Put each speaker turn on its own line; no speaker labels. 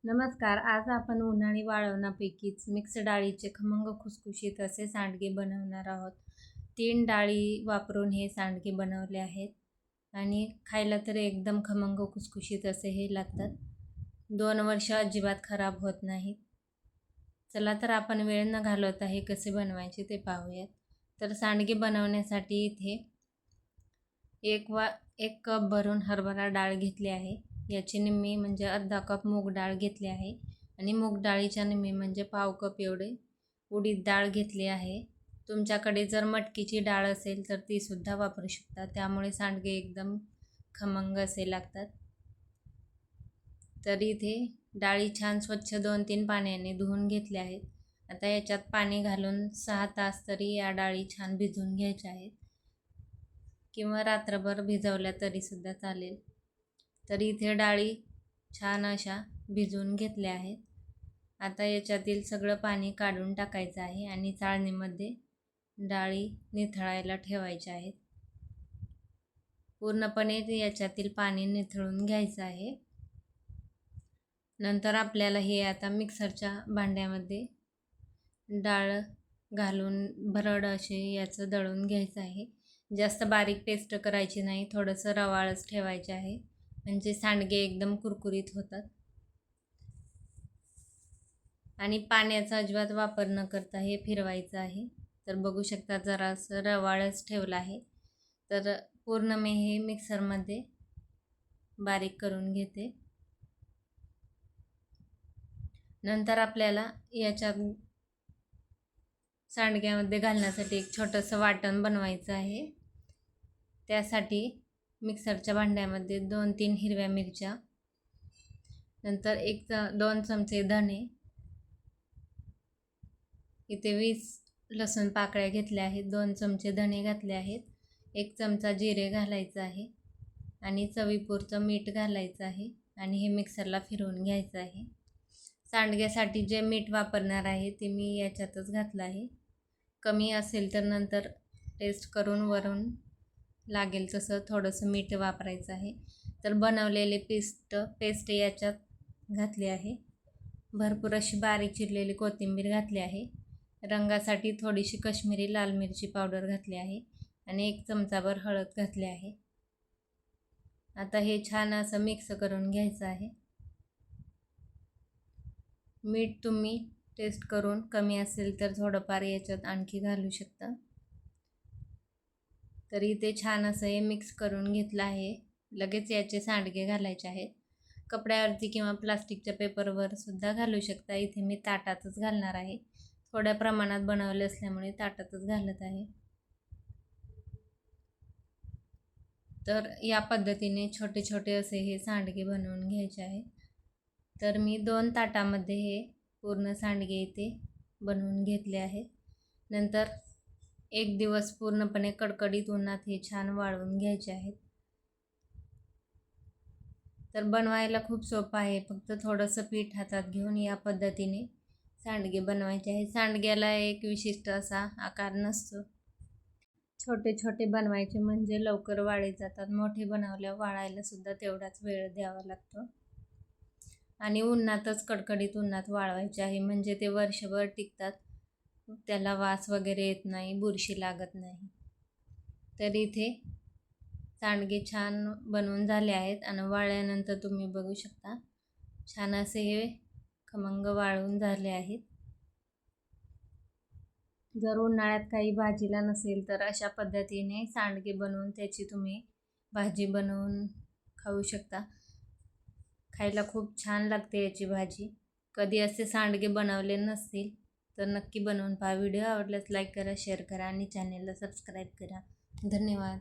नमस्कार. आज आपण उन्हाळी वाळवणापैकीच मिक्स डाळीचे खमंग खुसखुशीत असे सांडगे बनवणार आहोत. 3 डाळी वापरून हे सांडगे बनवले आहेत आणि खायला तर एकदम खमंग खुसखुशीत असे हे लागतात. 2 वर्ष अजिबात खराब होत नाहीत. चला तर आपण वेळ न घालवता हे कसे बनवायचे ते पाहूयात. तर सांडगे बनवण्यासाठी इथे एक कप भरून हरभरा डाळ घेतली आहे. याची निम्मी म्हणजे अर्धा कप मूग डाळ घेतली आहे आणि मूग डाळीच्या निम्मी म्हणजे पाव कप एवढे उडीद डाळ घेतली आहे. तुमच्याकडे जर मटकीची डाळ असेल तर ती सुद्धा वापरू शकता, त्यामुळे सांडगे एकदम खमंग असे लागतात. तर इथे डाळी छान स्वच्छ 2-3 पाण्याने धुवून घेतल्या आहेत. आता याच्यात पाणी घालून 6 तास तरी या डाळी छान भिजवून घ्यायच्या आहेत किंवा रात्रभर भिजवल्या तरीसुद्धा चालेल. तर इथे डाळी छान अशा भिजवून घेतल्या आहेत. आता याच्यातील सगळं पाणी काढून टाकायचं आहे आणि चाळणीमध्ये डाळी निथळायला ठेवायच्या आहेत. पूर्णपणे याच्यातील पाणी निथळून घ्यायचं आहे. नंतर आपल्याला हे आता मिक्सरच्या भांड्यामध्ये डाळ घालून भरड असे याचं दळून घ्यायचं आहे. जास्त बारीक पेस्ट करायची नाही, थोडंसं रवाळच ठेवायचे आहे, म्हणजे सांडगे एकदम कुरकुरीत होतात. आणि पाण्याचा अजिबात वापर न करता हे फिरवायचं आहे. तर बघू शकता जरासं रवाळच ठेवलं आहे. तर पूर्ण मी हे मिक्सरमध्ये बारीक करून घेते. नंतर आपल्याला याच्यात सांडग्यामध्ये घालण्यासाठी एक छोटंसं वाटण बनवायचं आहे. त्यासाठी मिक्सरच्या भांड्यामध्ये 2-3 हिरव्या मिरच्या, नंतर 2 चमचे धणे, इथे 20 लसूण पाकळ्या घेतल्या आहेत, 2 चमचे धणे घातले आहेत, 1 चमचा जिरे घालायचं आहे आणि चवीपुरतं मीठ घालायचं आहे आणि हे मिक्सरला फिरवून घ्यायचं आहे. सांडग्यासाठी जे मीठ वापरणार आहे ते मी याच्यातच घातलं आहे. कमी असेल तर नंतर टेस्ट करून वरून लागेल तसं थोडंसं मीठ वापरायचं आहे. तर बनवलेले पेस्ट याच्यात घातली आहे. भरपूर अशी बारीक चिरलेली कोथिंबीर घातली आहे. रंगासाठी थोडीशी काश्मीरी लाल मिरची पावडर घातली आहे आणि 1 चमचाभर हळद घातली आहे. आता हे छान असं मिक्स करून घ्यायचं आहे. मीठ तुम्ही टेस्ट करून कमी असेल तर थोडंफार याच्यात आणखी घालू शकता. तर इथे छान असं हे मिक्स करून घेतलं आहे. लगेच याचे सांडगे घालायचे आहेत. कपड्यावरती किंवा प्लास्टिकच्या पेपरवर सुद्धा घालू शकता. इथे मी ताटातच घालणार आहे. थोड्या प्रमाणात बनवले असल्यामुळे ताटातच घालत आहे. तर या पद्धतीने छोटे छोटे असे हे सांडगे बनवून घ्यायचे आहेत. तर मी 2 ताटामध्ये हे पूर्ण सांडगे इथे बनवून घेतले आहेत. नंतर 1 दिवस पूर्णपणे कडकडीत उन्हात हे छान वाळवून घ्यायचे आहेत. तर बनवायला खूप सोपं आहे. फक्त थोडंसं पीठ हातात घेऊन या पद्धतीने सांडगे बनवायचे आहे. सांडग्याला एक विशिष्ट असा आकार नसतो. छोटे छोटे बनवायचे म्हणजे लवकर वाळले जातात. मोठे बनवल्यावर वाळायला सुद्धा तेवढाच वेळ द्यावा लागतो आणि उन्हातच कडकडीत उन्हात वाळवायचे आहे, म्हणजे ते वर्षभर टिकतात. त्याला वास वगैरे येत नाही, बुरशी लागत नाही. तर इथे सांडगे छान बनवून झाले आहेत आणि वाळल्यानंतर तुम्ही बघू शकता छान असे हे खमंग वाळून झाले आहेत. जर उन्हाळ्यात काही भाजीला नसेल तर अशा पद्धतीने सांडगे बनवून त्याची तुम्ही भाजी बनवून खाऊ शकता. खायला खूप छान लागते याची भाजी. कधी असे सांडगे बनवले नसतील तर नक्की बनवून पहा. व्हिडिओ आवडल्यास लाईक करा, शेअर करा आणि चॅनेलला सबस्क्राईब करा. धन्यवाद.